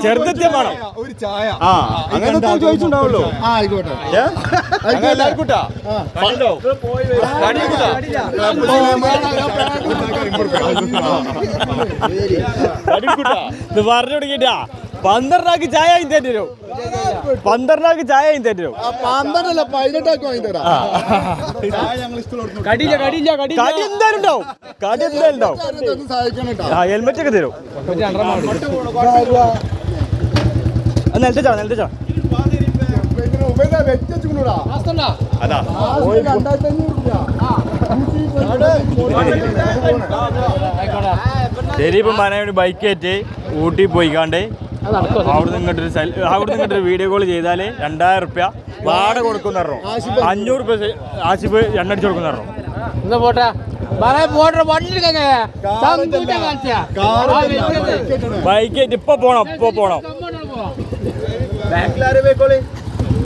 ചെറുതെത്തിയ വേണം ഒരു ചായ അങ്ങനത്തെ ചോദിച്ചിട്ടുണ്ടാവുള്ളൂ. ആയിക്കോട്ടെ എല്ലാവർക്കും പറഞ്ഞു തുടങ്ങിട്ടാ 12 ചായ വാങ്ങി തരും. 12 ചായ വാങ്ങി തരും. 12 18 വാങ്ങി തരാം. കടി എന്തായാലും ഉണ്ടാവും. കടി എന്തായാലും ഉണ്ടാവും. ഹെൽമെറ്റ് ഒക്കെ തരും. നിലത്തെ ചാ ശരി. ഇപ്പം പറയാൻ ബൈക്ക് കയറ്റി ഊട്ടി പോയിക്കാണ്ട് അവിടെ നിങ്ങട്ടൊരു വീഡിയോ കോൾ ചെയ്താൽ 2000 റുപ്യ വാടക കൊടുക്കുന്ന പറഞ്ഞു. 500 റുപ്യ ആസിഫ് എണ്ണടിച്ചു കൊടുക്കുന്ന പറഞ്ഞു. ബൈക്ക് ഇപ്പൊ പോണം.